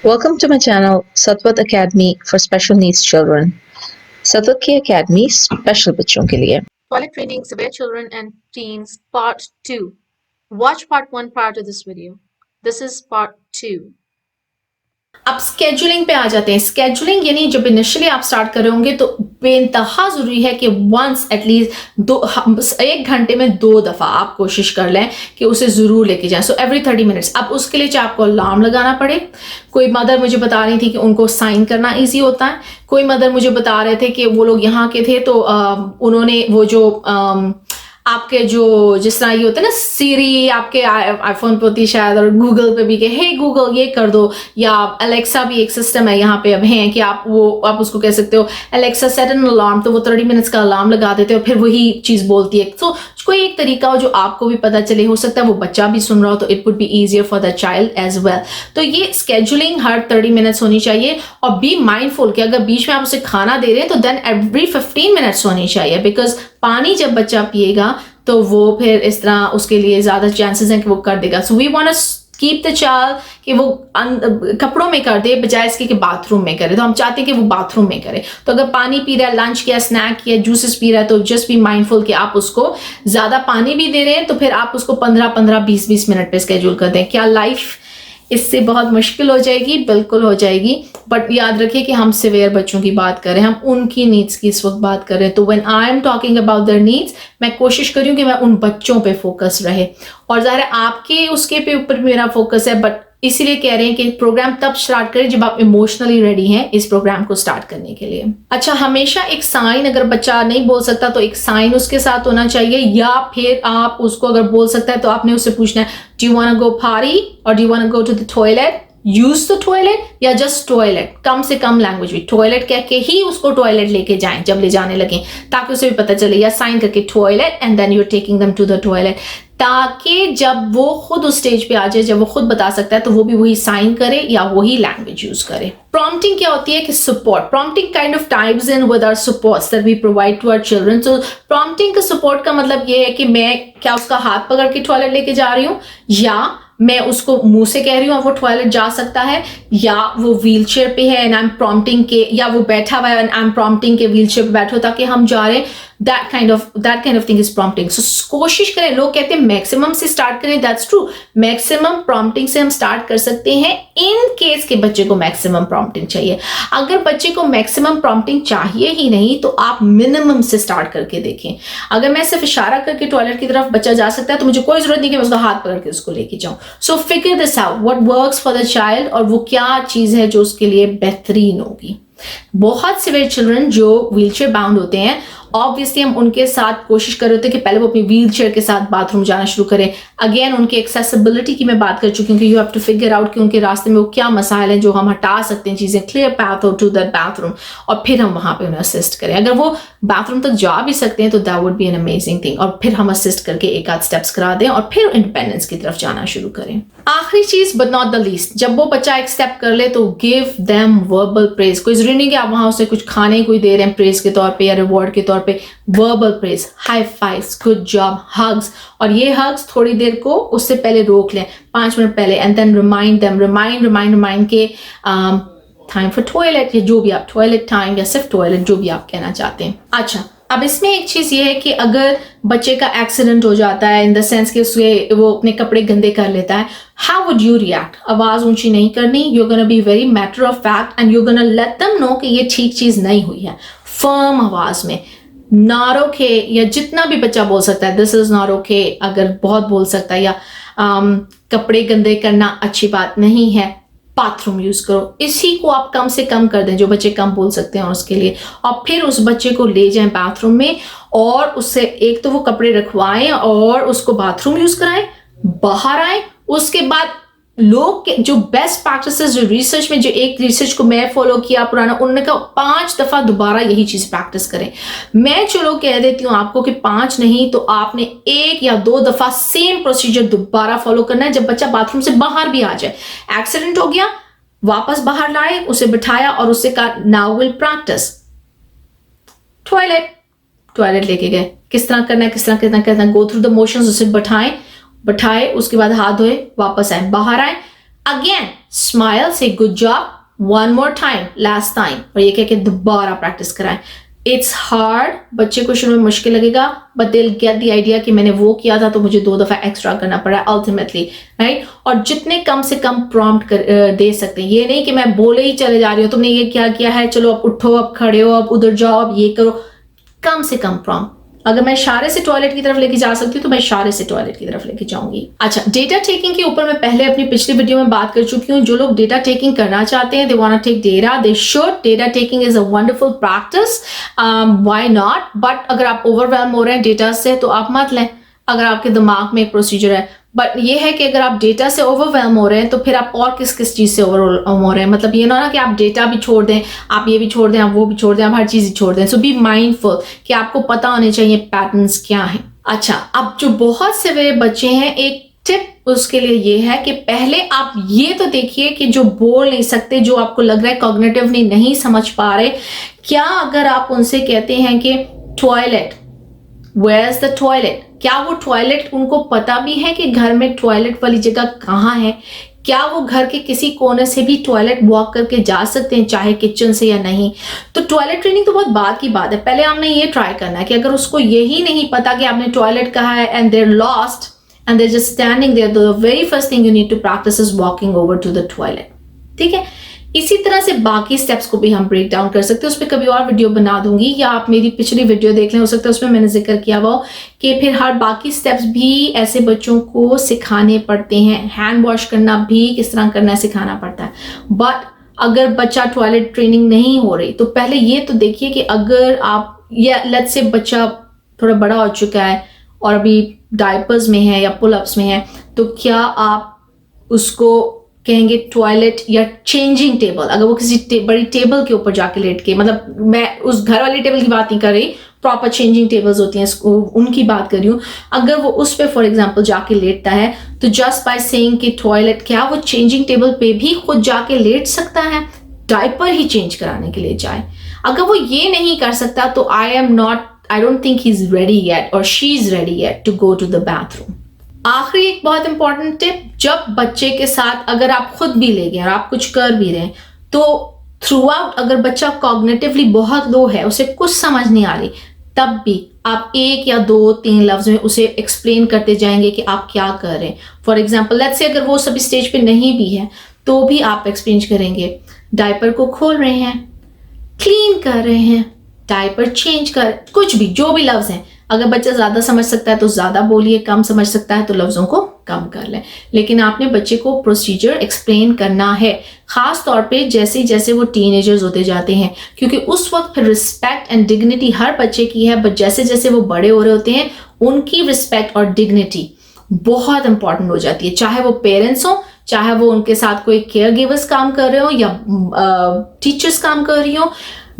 Welcome to my channel, Satwat Academy for Special Needs Children. Satwat की Academy special बच्चों के लिए. Toilet training, severe children and teens, part 2. Watch part 1 prior to this video. This is part 2. अब scheduling पे आ जाते हैं. Scheduling यानी जब इनिशियली आप स्टार्ट कर रहे होंगे तो बेइंतहा जरूरी है कि वंस एटलीस्ट 1 घंटे में 2 दफा आप कोशिश कर लें कि उसे जरूर लेके जाएं. So every 30 minutes. अब उसके लिए चाहे आपको अलार्म लगाना पड़े. कोई मदर मुझे बता रही थी कि उनको साइन करना ईजी होता है. कोई मदर मुझे बता रहे थे कि वो लोग यहाँ के थे तो उन्होंने वो जो आपके जो जिस तरह ये होते हैं ना सीरी आपके आईफोन पे होती है शायद, और गूगल पे भी कि हे गूगल ये कर दो, या अलेक्सा भी एक सिस्टम है यहाँ पे अब है कि आप उसको कह सकते हो अलेक्सा सेट एन अलार्म, तो वो 30 मिनट्स का अलार्म लगा देते हैं और फिर वही चीज़ बोलती है. तो कोई एक तरीका हो जो आपको भी पता चले, हो सकता है वो बच्चा भी सुन रहा हो तो it would be easier for the child as well. तो ये स्केजुलिंग हर 30 मिनट्स होनी चाहिए. और बी माइंडफुल कि अगर बीच में आप उसे खाना दे रहे हैं तो देन एवरी 15 मिनट्स होनी चाहिए, बिकॉज पानी जब बच्चा पिएगा तो वो फिर इस तरह उसके लिए ज्यादा चांसेस हैं कि वो कर देगा. So we want to keep the child कि वो कपड़ों में कर दे बजाय इसके कि बाथरूम में करे. तो हम चाहते हैं कि वो बाथरूम में करे. तो अगर पानी पी रहा है, लंच किया, स्नैक किया, जूसेस पी रहा है, तो जस्ट बी माइंडफुल कि आप उसको ज्यादा पानी भी दे रहे हैं तो फिर आप उसको 15-15, 20-20 मिनट पे स्केड्यूल कर दें. क्या लाइफ इससे बहुत मुश्किल हो जाएगी? बिल्कुल हो जाएगी. बट याद रखिए कि हम सिवियर बच्चों की बात कर रहे हैं, हम उनकी नीड्स की इस वक्त बात कर रहे हैं. तो when I am talking about their needs, मैं कोशिश कर रही हूँ कि मैं उन बच्चों पे फोकस रहे. और ज़ाहिर है आपके उसके पे ऊपर मेरा फोकस है, बट इसीलिए कह रहे हैं कि प्रोग्राम तब स्टार्ट करें जब आप इमोशनली रेडी हैं इस प्रोग्राम को स्टार्ट करने के लिए. अच्छा, हमेशा एक साइन, अगर बच्चा नहीं बोल सकता तो एक साइन उसके साथ होना चाहिए, या फिर आप उसको अगर बोल सकता है तो आपने उससे पूछना है do you want to go party और do you want to go to the toilet, use the toilet या जस्ट टॉयलेट. कम से कम लैंग्वेज भी टॉयलेट कह के ही उसको टॉयलेट लेके जाएं जब ले जाने लगे, ताकि उसे भी पता चले. या साइन करके toilet and then you are taking them to the toilet, ताकि जब वो खुद उस स्टेज पे आ जाए, जब वो खुद बता सकता है तो वो भी वही साइन करे या वही लैंग्वेज यूज करे. प्रॉम्प्टिंग क्या होती है कि support. Prompting kind of types in with our supports that we provide to our children. So prompting का सपोर्ट का मतलब ये है कि मैं क्या उसका हाथ पकड़ के टॉयलेट लेके जा रही हूँ, या मैं उसको मुंह से कह रही हूँ और वो टॉयलेट जा सकता है, या वो व्हील चेयर पे है एंड आई एम प्रॉम्प्टिंग के, या वो बैठा हुआ है एंड आई एम प्रॉम्प्टिंग के व्हील चेयर पे बैठो ताकि हम जा रहे हैं. That kind of thing is prompting. So कोशिश करें. लोग कहते हैं मैक्सिमम से स्टार्ट करें, दैट्स ट्रू. मैक्सिमम प्रॉम्प्टिंग से हम स्टार्ट कर सकते हैं इन केस के बच्चे को मैक्सिमम प्रॉम्प्टिंग चाहिए. अगर बच्चे को मैक्सिमम प्रॉम्प्टिंग चाहिए ही नहीं तो आप मिनिमम से स्टार्ट करके देखें. अगर मैं सिर्फ इशारा करके टॉयलेट की तरफ बच्चा जा सकता है तो मुझे कोई जरूरत नहीं कि मैं उसका हाथ पकड़ के उसको लेके जाऊं. So figure this out what works for the child, और वो क्या चीज है जो उसके लिए बेहतरीन होगी. बहुत सिवियर चिल्ड्रन जो व्हीलचेयर बाउंड होते हैं, ऑब्वियसली हम उनके साथ कोशिश कर रहे होते हैं कि पहले वो अपनी व्हील चेयर के साथ बाथरूम जाना शुरू करें. अगेन उनके एक्सेसिबिलिटी की मैं बात कर चुकी हूँ कि you have to figure out कि उनके रास्ते में वो क्या मसाइल हैं जो हम हटा सकते हैं चीज़ें, clear path to that bathroom, और फिर हम वहाँ पे उन्हें असिस्ट करें. अगर वो बाथरूम तक जा भी सकते हैं तो that would be an amazing thing, और फिर हम असिस्ट करके एक आध स्टेप्स करा दें और फिर इंडिपेंडेंस की तरफ जाना शुरू करें. आखिरी चीज बट नॉट द लीस्ट, जब वो बच्चा एक स्टेप कर ले तो गिव देम वर्बल प्रेज. कोई जरूरी नहीं कि आप वहां उसे कुछ खाने कोई दे रहे हैं प्रेज के तौर पे या रिवॉर्ड के तौर पे. Verbal praise, high fives, good job, hugs. और ये हग्स थोड़ी देर को उससे पहले रोक लें, 5 मिनट पहले, and then remind them, remind के टाइम फॉर टॉयलेट, या जो भी आप टॉयलेट टाइम या सिर्फ टॉयलेट जो भी आप कहना चाहते हैं. अच्छा, अब इसमें एक चीज ये है कि अगर बच्चे का एक्सीडेंट हो जाता है इन द सेंस कि वो अपने कपड़े गंदे कर लेता है, हाउ वुड यू रिएक्ट? आवाज ऊंची नहीं करनी, you are gonna be very matter of fact and you are gonna let them know कि ये ठीक चीज नहीं हुई है. फर्म आवाज में, नॉट ओके, या जितना भी बच्चा बोल सकता है दिस इज नॉट ओके, अगर बहुत बोल सकता है, या कपड़े गंदे करना अच्छी बात नहीं है, बाथरूम यूज करो. इसी को आप कम से कम कर दें जो बच्चे कम बोल सकते हैं उसके लिए, और फिर उस बच्चे को ले जाएं बाथरूम में और उससे एक तो वो कपड़े रखवाएं और उसको बाथरूम यूज कराएं, बाहर आए. उसके बाद लोग जो बेस्ट प्रैक्टिसेस, जो रिसर्च में, जो एक रिसर्च को मैं फॉलो किया पुराना, उन्होंने कहा 5 दफा दोबारा यही चीज प्रैक्टिस करें. मैं चलो कह देती हूँ आपको कि 5 नहीं तो आपने 1 या 2 दफा सेम प्रोसीजर दोबारा फॉलो करना है जब बच्चा बाथरूम से बाहर भी आ जाए. एक्सीडेंट हो गया, वापस बाहर लाए, उसे बिठाया और उससे कहा नाउ विल प्रैक्टिस टॉयलेट लेके गए, किस तरह करना है, गो थ्रू द मोशंस, उसे बैठाए, उसके बाद हाथ धोए, वापस आए, बाहर आए, अगेन स्माइल, से good job, one more time, last time, और ये कह के दोबारा प्रैक्टिस कराएं. इट्स हार्ड, बच्चे को शुरू में मुश्किल लगेगा, but they will get the idea कि मैंने वो किया था तो मुझे 2 दफा एक्स्ट्रा करना पड़ा अल्टीमेटली, राइट. और जितने कम से कम प्रॉम्प्ट दे सकते हैं, ये नहीं कि मैं बोले ही चले जा रही हूँ, तुमने ये क्या किया है, चलो अब उठो, अब खड़े हो, अब उधर जाओ, अब ये करो. कम से कम प्रॉम्प्ट. अगर मैं इशारे से टॉयलेट की तरफ लेके जा सकती हूँ तो मैं इशारे से टॉयलेट की तरफ लेके जाऊंगी. अच्छा, डेटा टेकिंग के ऊपर मैं पहले अपनी पिछली वीडियो में बात कर चुकी हूँ. जो लोग डेटा टेकिंग करना चाहते हैं, they want to take data, they should. Data taking is a wonderful practice, why not. But अगर आप ओवरवेलम हो रहे हैं डेटा से तो आप मत लें, अगर आपके दिमाग में एक प्रोसीजर है. बट ये है कि अगर आप डेटा से ओवरवेलम हो रहे हैं तो फिर आप और किस किस चीज़ से ओवरवेलम हो रहे हैं. मतलब ये ना कि आप डेटा भी छोड़ दें, आप ये भी छोड़ दें, आप वो भी छोड़ दें, आप हर चीज़ ही छोड़ दें. सो बी माइंडफुल कि आपको पता होने चाहिए पैटर्न्स क्या हैं. अच्छा, अब जो बहुत से वे बच्चे हैं, एक टिप उसके लिए ये है कि पहले आप ये तो देखिए कि जो बोल नहीं सकते, जो आपको लग रहा है कॉग्निटिवली नहीं समझ पा रहे, क्या अगर आप उनसे कहते हैं कि toilet, where is the toilet, क्या वो टॉयलेट उनको पता भी है कि घर में टॉयलेट वाली जगह कहाँ है? क्या वो घर के किसी कोने से भी टॉयलेट वॉक करके जा सकते हैं, चाहे किचन से या नहीं? तो टॉयलेट ट्रेनिंग तो बहुत बाद की बात है. पहले हमने ये ट्राई करना है कि अगर उसको यही नहीं पता कि आपने टॉयलेट कहा है and they're lost and they're just standing there, the very first thing you need to practice is walking over to the toilet. ठीक है. इसी तरह से बाकी स्टेप्स को भी हम ब्रेक डाउन कर सकते हैं. उस पर कभी और वीडियो बना दूंगी, या आप मेरी पिछली वीडियो देख लें, हो सकता है उसमें मैंने जिक्र किया हुआ हो कि फिर हर बाकी स्टेप्स भी ऐसे बच्चों को सिखाने पड़ते हैं. हैंड वॉश करना भी किस तरह करना है सिखाना पड़ता है. बट अगर बच्चा टॉयलेट ट्रेनिंग नहीं हो रही तो पहले ये तो देखिए कि अगर आप, या लेट्स से बच्चा थोड़ा बड़ा हो चुका है और अभी डायपर्स में है या पुलअप्स में है, तो क्या आप उसको कहेंगे टॉयलेट या चेंजिंग टेबल? अगर वो किसी बड़ी टेबल के ऊपर जाके लेट के, मतलब मैं उस घर वाली टेबल की बात नहीं कर रही, प्रॉपर चेंजिंग टेबल्स होती हैं उनकी बात कर रही हूँ. अगर वो उस पे फॉर एग्जांपल जाके लेटता है तो जस्ट बाय सेइंग कि टॉयलेट, क्या वो चेंजिंग टेबल पे भी खुद जाके लेट सकता है? डायपर ही चेंज कराने के लिए जाए. अगर वो ये नहीं कर सकता तो I don't think he is ready yet और she is ready yet to go to the bathroom. आखिरी एक बहुत इंपॉर्टेंट टिप, जब बच्चे के साथ अगर आप खुद भी ले गए और आप कुछ कर भी रहे हैं तो थ्रू आउट अगर बच्चा कॉग्निटिवली बहुत लो है, उसे कुछ समझ नहीं आ रही, तब भी आप 1 या 2-3 लफ्ज में उसे एक्सप्लेन करते जाएंगे कि आप क्या कर रहे हैं. फॉर एग्जाम्पल लेट्स से अगर वो सभी स्टेज पे नहीं भी है तो भी आप एक्सप्लेन करेंगे, डायपर को खोल रहे हैं, क्लीन कर रहे हैं, डायपर चेंज कर, कुछ भी, जो भी लफ्ज हैं. अगर बच्चा ज़्यादा समझ सकता है तो ज़्यादा बोलिए, कम समझ सकता है तो लफ्ज़ों को कम कर लें. लेकिन आपने बच्चे को प्रोसीजर एक्सप्लेन करना है, ख़ास तौर पे जैसे जैसे वो टीनेजर्स होते जाते हैं, क्योंकि उस वक्त फिर रिस्पेक्ट एंड डिग्निटी हर बच्चे की है, बट जैसे जैसे वो बड़े हो रहे होते हैं उनकी रिस्पेक्ट और डिग्निटी बहुत इंपॉर्टेंट हो जाती है. चाहे वो पेरेंट्स हो, चाहे वो उनके साथ कोई केयर गिवर्स काम कर रहे हो या टीचर्स काम कर रही हो,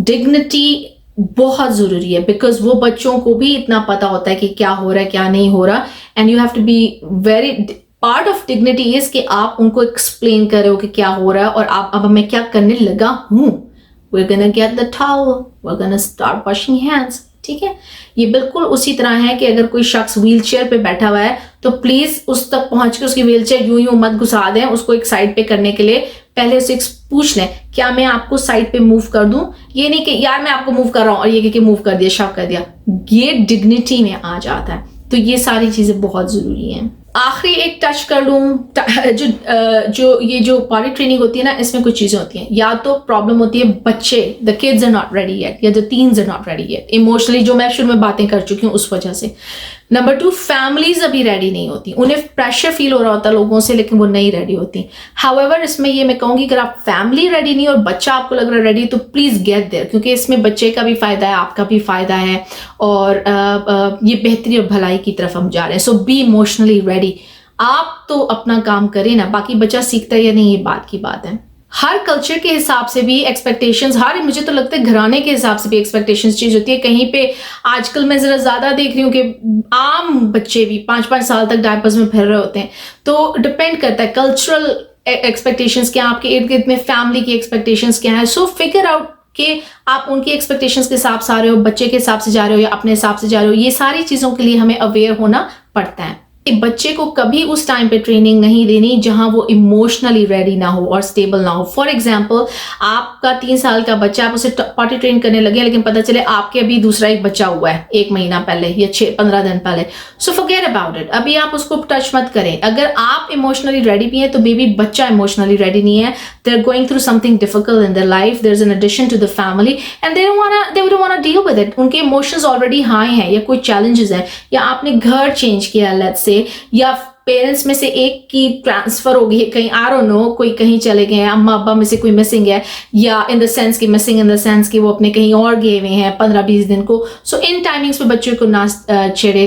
डिग्निटी बहुत ज़रूरी है. बिकॉज वो बच्चों को भी इतना पता होता है कि क्या हो रहा है क्या नहीं हो रहा, and you have to be very, part of dignity is कि आप उनको एक्सप्लेन कर रहे हो कि क्या हो रहा है और आप अब मैं क्या करने लगा हूँ. we're gonna get the towel, we're gonna start washing hands. ठीक है. ये बिल्कुल उसी तरह है कि अगर कोई शख्स व्हील चेयर पे बैठा हुआ है तो प्लीज उस तक पहुंच के उसकी व्हील चेयर यूं यूं मत घुसा दें. उसको एक साइड पे करने के लिए पहले उसे पूछ लें, क्या मैं आपको साइड पे मूव कर दूं? ये नहीं कि यार मैं आपको मूव कर रहा हूं और ये कि मूव कर दिया, शव कर दिया. ये डिग्निटी में आ जाता है. तो ये सारी चीजें बहुत जरूरी हैं. आखिरी एक टच कर लूँ, जो ये जो बॉडी ट्रेनिंग होती है ना, इसमें कुछ चीज़ें होती हैं. या तो प्रॉब्लम होती है बच्चे, the kids are not ready yet, या the teens are not ready yet emotionally, जो मैं शुरू में बातें कर चुकी हूँ उस वजह से. नंबर 2, फैमिलीज अभी रेडी नहीं होती, उन्हें प्रेशर फील हो रहा होता है लोगों से, लेकिन वो नहीं रेडी होती. हाउएवर इसमें ये मैं कहूँगी अगर आप फैमिली रेडी नहीं और बच्चा आपको लग रहा है रेडी, तो प्लीज़ गेट देयर, क्योंकि इसमें बच्चे का भी फ़ायदा है, आपका भी फ़ायदा है, और ये बेहतरी और भलाई की तरफ हम जा रहे हैं. सो बी इमोशनली रेडी. आप तो अपना काम करें ना, बाकी बच्चा सीखता है या नहीं ये बात की बात है. हर कल्चर के हिसाब से भी एक्सपेक्टेशंस, मुझे तो लगता है घराने के हिसाब से भी एक्सपेक्टेशंस चेंज होती है. कहीं पे आजकल मैं जरा ज्यादा देख रही हूँ कि आम बच्चे भी 5-5 साल तक डायपर्स में फिर रहे होते हैं. तो डिपेंड करता है कल्चरल एक्सपेक्टेशंस क्या, आपके इर्द गिर्द में फैमिली की एक्सपेक्टेशंस क्या है. सो फिगर आउट कि आप उनकी एक्सपेक्टेशंस के हिसाब से आ रहे हो, बच्चे के हिसाब से जा रहे हो या अपने हिसाब से जा रहे हो. ये सारी चीज़ों के लिए हमें अवेयर होना पड़ता है. बच्चे को कभी उस टाइम पे ट्रेनिंग नहीं देनी जहां वो इमोशनली रेडी ना हो और स्टेबल ना हो। फॉर एग्जाम्पल, आपका 3 साल का बच्चा, आप उसे पॉटी ट्रेन करने लगे, लेकिन पता चले आपके अभी दूसरा एक बच्चा हुआ है 1 महीना पहले या 15 दिन पहले, सो फॉरगेट अबाउट इट, अभी आप उसको टच मत करें। अगर आप इमोशनली रेडी भी हैं तो बेबी बच्चा इमोशनली रेडी नहीं है। They are going through something difficult in their life, there is an addition to the family and they wouldn't want to deal with it. उनके इमोशंस ऑलरेडी हाई हैं, या कोई चैलेंजेस हैं, या आपने घर चेंज किया लेट्स से, या पेरेंट्स में से एक की ट्रांसफर हो गई है कहीं, आई डोंट नो, कोई कहीं चले गए हैं, अम्मा अब्बा में से कोई मिसिंग है, या इन द सेंस कि मिसिंग इन द सेंस कि वो अपने कहीं और गए हुए हैं 15-20 दिन को। सो इन टाइमिंग्स पे बच्चों को ना छेड़े।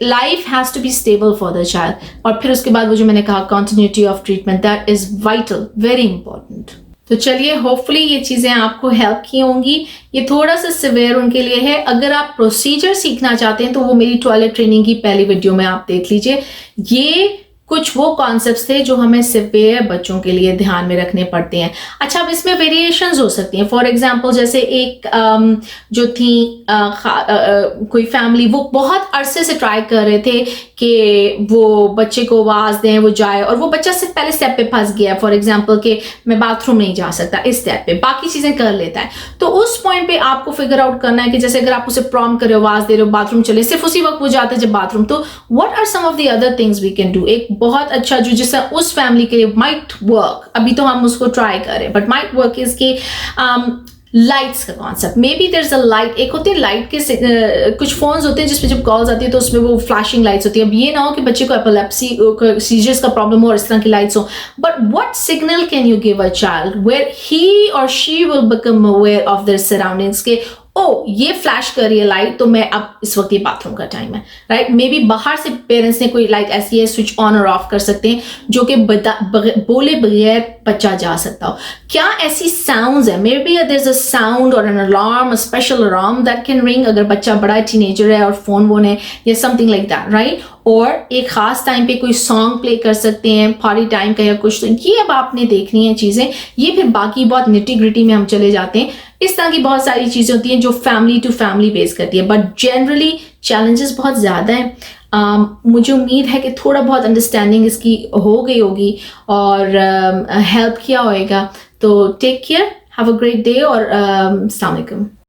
Life has to be stable for the child. और फिर उसके बाद वो जो मैंने कहा continuity of treatment, that is vital, very important. तो चलिए, होपफुली ये चीज़ें आपको हेल्प की होंगी। ये थोड़ा सा सिवियर उनके लिए है। अगर आप प्रोसीजर सीखना चाहते हैं तो वो मेरी टॉयलेट ट्रेनिंग की पहली वीडियो में आप देख लीजिए। ये कुछ वो कॉन्सेप्ट्स थे जो हमें सिवियर बच्चों के लिए ध्यान में रखने पड़ते हैं। अच्छा, अब इसमें वेरिएशंस हो सकती हैं। फॉर एग्जांपल, जैसे एक जो थी कोई फैमिली, वो बहुत अरसे से ट्राई कर रहे थे कि वो बच्चे को आवाज़ दें, वो जाए, और वो बच्चा से पहले स्टेप पे फंस गया। फॉर एग्जांपल कि मैं बाथरूम नहीं जा सकता, इस स्टेप पे बाकी चीज़ें कर लेता है। तो उस पॉइंट पे आपको फिगर आउट करना है कि जैसे अगर आप उसे प्रॉम्प्ट कर रहे हो, आवाज़ दे रहे हो, बाथरूम चले, सिर्फ उसी वक्त वो जाता है जब बाथरूम, तो what are some of the other things we can do. एक बहुत अच्छा जो जिससे उस फैमिली के लिए माइट वर्क, अभी तो हम उसको ट्राई करें, बट माइट वर्क इज कि लाइट्स का concept. Maybe there is a light, एक होती है लाइट के कुछ फोन्स होते हैं जिसमें जब कॉल्स आती है तो उसमें वो फ्लैशिंग लाइट्स होती है। अब ये ना हो कि बच्चे को एपिलेप्सी सीजर्स का प्रॉब्लम हो और इस तरह की लाइट्स हो, but what signal can you give a child where he और she will become aware of their surroundings के ओ ये फ्लैश कर रही है लाइट, तो मैं अब इस वक्त ये बाथरूम का टाइम है, राइट। मे बी बाहर से पेरेंट्स ने कोई लाइट ऐसी है स्विच ऑन और ऑफ कर सकते हैं जो कि बोले बगैर बच्चा जा सकता हो। क्या ऐसी साउंड्स है, maybe there is a sound और an alarm, a special alarm that can ring अगर बच्चा बड़ा टीनेजर है और फोन वोन है या समथिंग लाइक दैट, राइट। और एक खास टाइम पे कोई सॉन्ग प्ले कर सकते हैं, पार्टी टाइम का या कुछ। तो ये अब आपने देखनी है चीजें। ये फिर बाकी बहुत निटी ग्रिटी में हम चले जाते हैं। इस तरह की बहुत सारी चीजें होती हैं जो फैमिली टू फैमिली बेस करती है, बट जनरली चैलेंजेस बहुत ज्यादा हैं। मुझे उम्मीद है कि थोड़ा बहुत अंडरस्टैंडिंग इसकी हो गई होगी और हेल्प किया होगा। तो take care, have a great day और अस्सलाम वालेकुम।